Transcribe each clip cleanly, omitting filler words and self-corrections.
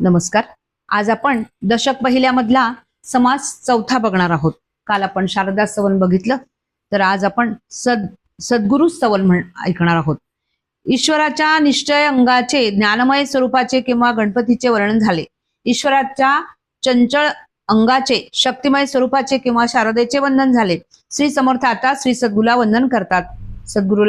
नमस्कार. आज आपण दशक पहिल्यामधला समास चौथा बघणार आहोत. काल आपण शारदा स्तवन बघितलं, तर आज आपण सद्गुरु स्तवन ऐकणार आहोत. ईश्वराच्या निश्चय अंगाचे, ज्ञानमय स्वरूपाचे किंवा गणपतीचे वर्णन झाले. ईश्वराच्या चंचल अंगाचे, शक्तिमय स्वरूपाचे किंवा शारदेचे वंदन झाले. श्री समर्थ आता श्री सद्गुरूला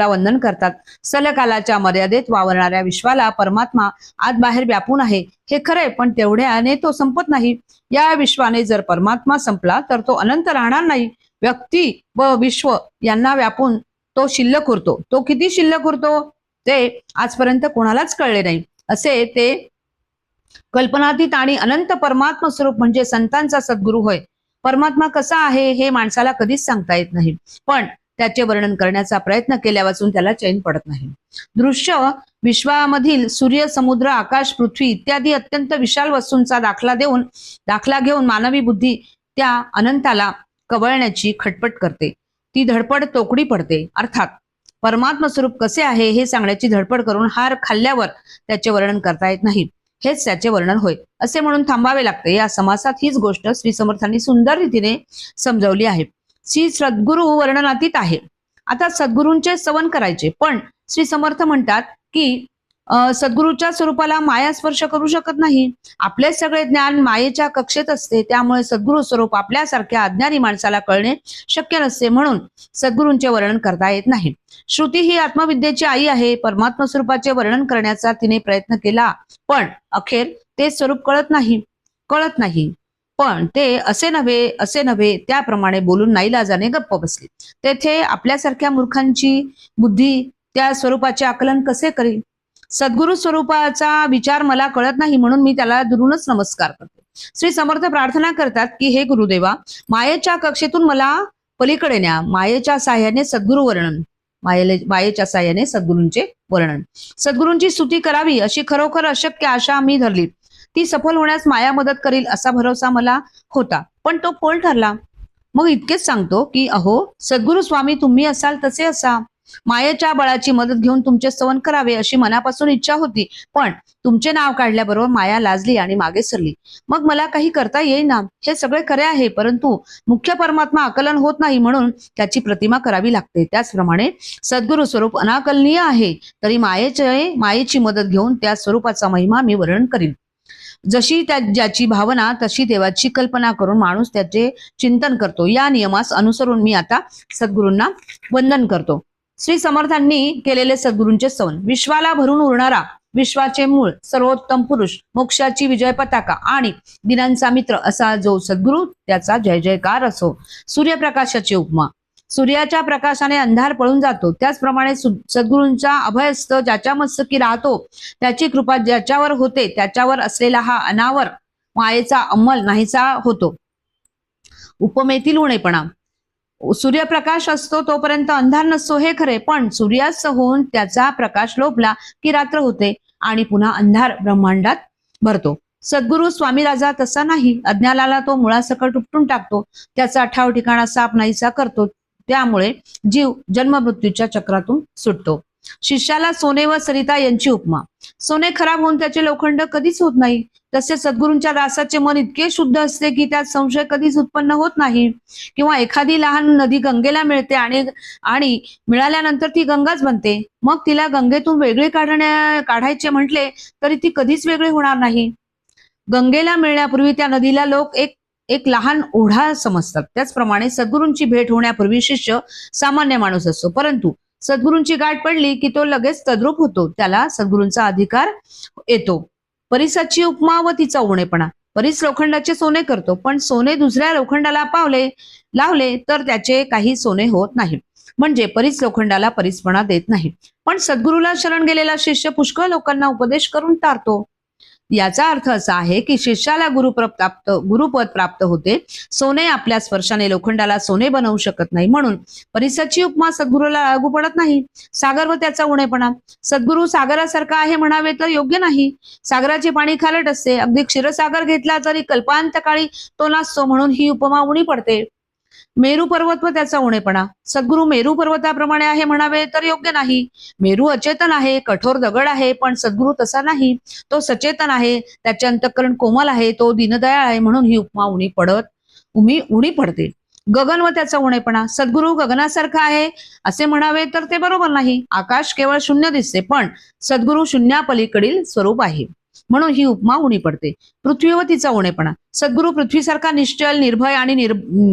वंदन करतात. सलकालाच्या मर्यादेत वावरणाऱ्या विश्वाला परमात्मा आत बाहेर व्यापून आहे हे खरे, पण तेवढ्याने तो संपत नाही. या विश्वाने जर परमात्मा संपला तर तो अनंत राहणार नाही. व्यक्ती व विश्व यांना व्यापून तो शिल्लक उरतो. तो किती शिल्लक उरतो ते आजपर्यंत कोणालाच कळले नाही. असे ते कल्पनातीत आणि अनंत परमात्मा स्वरूप म्हणजे संतांचा सद्गुरू होय. परमात्मा कसा आहे हे माणसाला कधीच सांगता येत नाही, पण त्याचे वर्णन करण्याचा प्रयत्न केल्यापासून त्याला चैन पडत नाही. दृश्य विश्वामधील सूर्य, समुद्र, आकाश, पृथ्वी इत्यादी अत्यंत विशाल वस्तूंचा दाखला घेऊन मानवी बुद्धी त्या अनंताला कवळण्याची खटपट करते. ती धडपड तोकडी पडते. अर्थात परमात्मा स्वरूप कसे आहे हे सांगण्याची धडपड करून हार खाल्ल्यावर त्याचे वर्णन करता येत नाही. हेच त्याचे वर्णन होय असे म्हणून थांबावे लागते. या समासात हीच गोष्ट श्री समर्थांनी सुंदर रीतीने समजावली आहे. श्री सद्गुरु वर्णनातीत आहे. आता सद्गुरूंचे स्तवन करायचे, पण श्री समर्थ म्हणतात की सद्गुरूच्या स्वरूपाला माया स्पर्श करू शकत नाही. आपले सगळे ज्ञान मायेच्या कक्षेत असते, त्यामुळे सद्गुरु स्वरूप आपल्यासारख्या अज्ञानी माणसाला कळणे शक्य नसते, म्हणून सद्गुरूंचे वर्णन करता येत नाही. श्रुती ही आत्मविद्येची आई आहे. परमात्मा स्वरूपाचे वर्णन करण्याचा तिने प्रयत्न केला, पण अखेर ते स्वरूप कळत नाही. पण ते असे नव्हे त्याप्रमाणे बोलून नाईलाजाने गप्प बसले. तेथे आपल्यासारख्या मूर्खांची बुद्धी त्या स्वरूपाचे आकलन कसे करेल? सद्गुरु स्वरूपाचा विचार मला कळत नाही, म्हणून मी त्याला दुरूनच नमस्कार करते. श्री समर्थ प्रार्थना करतात की हे गुरुदेवा, मायेच्या कक्षेतून मला पलीकडे न्या. मायेच्या साह्याने सद्गुरूंचे वर्णन, सद्गुरूंची स्तुती करावी अशी खरोखर अशक्य आशा मी धरली. ती सफल होण्यास माया मदत करील असा भरोसा मला होता, पण तो फोल ठरला. मग इतकेच सांगतो की अहो सद्गुरु स्वामी, तुम्ही असाल तसे असा. मायेच्या बळाची मदत घेऊन तुमचे स्तवन करावे अशी मनापासून इच्छा होती, पण तुमचे नाव काढल्याबरोबर माया लाजली आणि मागे सरली. मग मला काही करता येईना. हे सगळे खरे आहे, परंतु मुख्य परमात्मा आकलन होत नाही, म्हणून त्याची प्रतिमा करावी लागते. त्याचप्रमाणे सद्गुरु स्वरूप अनाकलनीय आहे, तरी मायेची मदत घेऊन त्या स्वरूपाचा महिमा मी वर्णन करीन. जशी ज्याची भावना तशी देवाची कल्पना करून माणूस त्याचे चिंतन करतो. या नियमास अनुसरून मी आता सद्गुरूंना वंदन करतो. श्री समर्थांनी केलेले सद्गुरूंचे स्तवन. विश्वाला भरून उरणारा, विश्वाचे मूळ, सर्वोत्तम पुरुष, मोक्षाची विजय पताका आणि दिनांचा मित्र असा जो सद्गुरू, त्याचा जय जयकार असो. सूर्यप्रकाशाची उपमा. सूर्याच्या प्रकाशाने अंधार पळून जातो, त्याचप्रमाणे सद्गुरूंचा अभयस्त ज्याच्या मस्तकी राहतो, त्याची कृपा ज्याच्यावर होते, त्याच्यावर असलेला हा अनावर मायेचा अंमल नाहीसा होतो. उपमेतील उणेपणा. सूर्यप्रकाश असतो तोपर्यंत अंधार नसतो हे खरे, पण सूर्यास्त होऊन त्याचा प्रकाश लोपला की रात्र होते आणि पुन्हा अंधार ब्रह्मांडात भरतो. सद्गुरु स्वामी राजा तसा नाही. अज्ञानाला तो मुळासकट उपटून टाकतो, त्याचा ठाव ठिकाणा साप नाहीसा करतो. त्यामुळे जीव जन्ममृत्यूच्या चक्रातून सुटतो. शिष्याला सोने व सरिता यांची उपमा. सोने खराब होऊन त्याचे लोखंड कधीच होत नाही, तसे सद्गुरूंच्या दासाचे मन इतके शुद्ध असते की त्यात संशय कधीच उत्पन्न होत नाही. किंवा एखादी लहान नदी गंगेला मिळते आणि मिळाल्यानंतर ती गंगाच बनते. मग तिला गंगेतून वेगळे काढायचे म्हटले तरी ती कधीच वेगळी होणार नाही. गंगेला मिळण्यापूर्वी त्या नदीला लोक एक लहान ओढा समजतात. त्याचप्रमाणे सद्गुरूंची भेट होण्यापूर्वी शिष्य सामान्य माणूस असतो, परंतु सद्गुरूंची गाठ पडली की तो लगेच तद्रूप होतो. त्याला सद्गुरूंचा अधिकार येतो. परिसाची उपमा व तिचा उणेपणा. परीस लोखंडाचे सोने करतो, पण सोने दुसऱ्या लोखंडाला लावले तर त्याचे काही सोने होत नाही. म्हणजे परीस लोखंडाला परीसपणा देत नाही. पण सद्गुरूला शरण गेलेला शिष्य पुष्कळ लोकांना उपदेश करून तारतो. याचा अर्थ असा आहे की शिष्याला गुरुपद प्राप्त होते. सोने आपल्या स्पर्शाने लोखंडाला सोने बनवू शकत नाही, म्हणून परिसाची उपमा सद्गुरूला लागू पडत नाही. सागर व त्याचा उणेपणा. सद्गुरू सागरासारखा आहे म्हणावे तर योग्य नाही. सागराचे पाणी खारट असते. अगदी क्षीरसागर घेतला तरी कल्पांतकाळी तो नाचतो, म्हणून ही उपमा उणी पडते. मेरू पर्वत व त्याचा उणेपणा. सद्गुरू मेरू पर्वताप्रमाणे आहे म्हणावे तर योग्य नाही. मेरू अचेतन आहे, कठोर दगड आहे, पण सद्गुरू तसा नाही. तो सचेतन आहे, त्याचे अंतःकरण कोमल आहे, तो दीनदयाळ आहे, म्हणून ही उपमा उणी पडते. गगन व त्याचा उणेपणा. सद्गुरू गगनासारखा आहे असे म्हणावे तर ते बरोबर नाही. आकाश केवळ शून्य दिसते, पण सद्गुरू शून्यापलीकडील स्वरूप आहे, म्हणून ही उपमा उणी पडते. पृथ्वी व तिचा उणेपणा. सद्गुरू पृथ्वीसारखा निश्चल, निर्भय आणि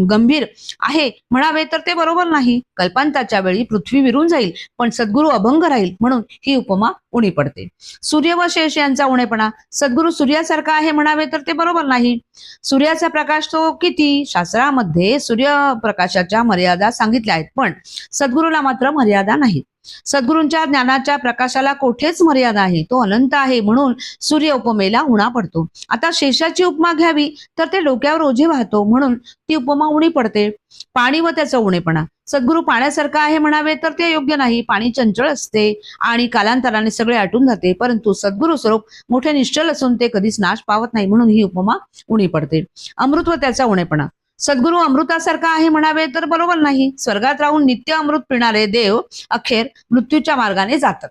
गंभीर आहे म्हणावे तर ते बरोबर नाही. कल्पांताच्या वेळी पृथ्वी विरून जाईल, पण सद्गुरू अभंग राहील, म्हणून ही उपमा उणी पडते. सूर्य व शेष यांचा उणेपणा. सद्गुरू सूर्यासारखा आहे म्हणावे तर ते बरोबर नाही. सूर्याचा प्रकाश तो किती? शास्त्रामध्ये सूर्यप्रकाशाच्या मर्यादा सांगितल्या आहेत, पण सद्गुरूला मात्र मर्यादा नाही. सद्गुरूंच्या ज्ञानाच्या प्रकाशाला कोठेच मर्यादा आहे, तो अनंत आहे, म्हणून सूर्य उपमेला उणा पडतो. आता शेषाची उपमा घ्यावी तर ते डोक्यावर ओझे वाहतो, म्हणून ती उपमा उणी पडते. पाणी व त्याचा उणेपणा. सद्गुरू पाण्यासारखा आहे म्हणावे तर ते योग्य नाही. पाणी चंचल असते आणि कालांतराने सगळे आटून जाते, परंतु सद्गुरू स्वरूप मोठे निश्चल असून ते कधीच नाश पावत नाही, म्हणून ही उपमा उणी पडते. अमृत व त्याचा उणेपणा. सद्गुरू अमृतासारखा आहे म्हणावे तर बरोबर नाही. स्वर्गात राहून नित्य अमृत पिणारे देव अखेर मृत्यूच्या मार्गाने जातात.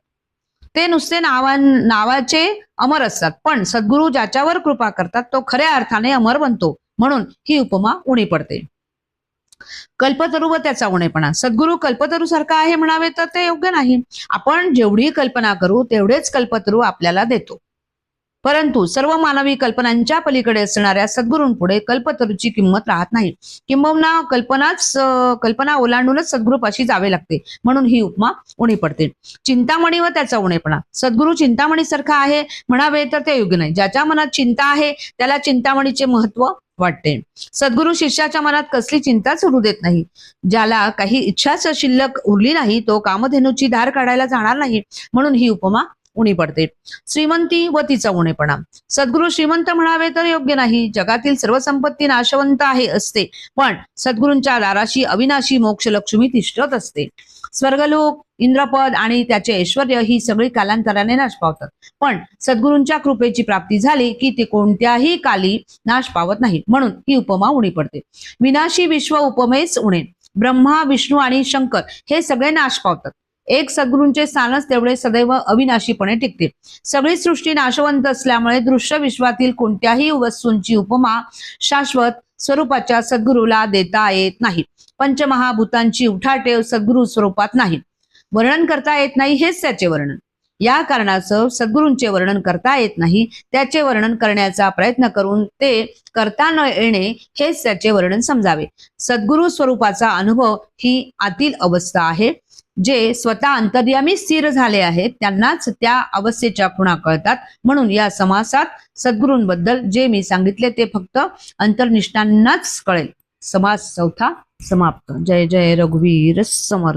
ते नुसते नावाचे अमर असतात, पण सद्गुरू ज्याच्यावर कृपा करतात तो खऱ्या अर्थाने अमर बनतो, म्हणून ही उपमा उणी पडते. कल्पतरू व त्याचा उणेपणा. सद्गुरू कल्पतरू सारखा आहे म्हणावे तर ते योग्य नाही. आपण जेवढी कल्पना करू तेवढेच कल्पतरू आपल्याला देतो, परंतु सर्व मानवी कल्पनांच्या पलीकडे असणाऱ्या सद्गुरूंपुढे कल्पतरूची किंमत राहत नाही. किंबहुना कल्पना ओलांडूनच सद्गुरूपाशी जावे लागते, म्हणून ही उपमा उणी पडते. चिंतामणी व त्याचा उणेपणा. सद्गुरू चिंतामणीसारखा आहे म्हणावे तर ते योग्य नाही. ज्याच्या मनात चिंता आहे त्याला चिंतामणीचे महत्व वाटते. सद्गुरू शिष्याच्या मनात कसली चिंताच उरू देत नाही. ज्याला काही इच्छाच शिल्लक उरली नाही तो कामधेनूची धार काढायला जाणार नाही, म्हणून ही उपमा उणी पडते. श्रीमंती व तिचा उणेपणा. सद्गुरू श्रीमंत म्हणावे तर योग्य नाही. जगातील सर्व संपत्ती नाशवंत आहे असते, पण सद्गुरूंच्या दाराशी अविनाशी मोक्षलक्ष्मी तिष्ठत असते. स्वर्गलोक, इंद्रपद आणि त्याचे ऐश्वर ही सगळी कालांतराने नाश पावतात, पण सद्गुरूंच्या कृपेची प्राप्ती झाली की ते कोणत्याही काली नाश पावत नाही, म्हणून ही उपमा उणी पडते. विनाशी विश्व उपमेच उणे. ब्रह्मा, विष्णू आणि शंकर हे सगळे नाश पावतात. एक सद्गुरूंचे स्थानच तेवढे सदैव अविनाशीपणे टिकते. सगळी सृष्टी नाशवंत असल्यामुळे दृश्य विश्वातील कोणत्याही वस्तूंची उपमा शाश्वत स्वरूपाच्या सद्गुरूला देता येत नाही. पंचमहाभूतांची उठाठेव सद्गुरू स्वरूपात नाही, वर्णन करता येत नाही, हेच त्याचे वर्णन. या कारणाचं सद्गुरूंचे वर्णन करता येत नाही. त्याचे वर्णन करण्याचा प्रयत्न करून ते करता न येणे हेच त्याचे वर्णन समजावे. सद्गुरू स्वरूपाचा अनुभव ही आतील अवस्था आहे. जे स्वतः अंतर्यामी स्थिर झाले आहेत त्यांनाच त्या अवस्थेच्या खुणा कळतात, म्हणून या समासात सद्गुरूंबद्दल जे मी सांगितले ते फक्त अंतर्निष्ठांनाच कळेल. समास चौथा समाप्त. जय जय रघुवीर समर्थ.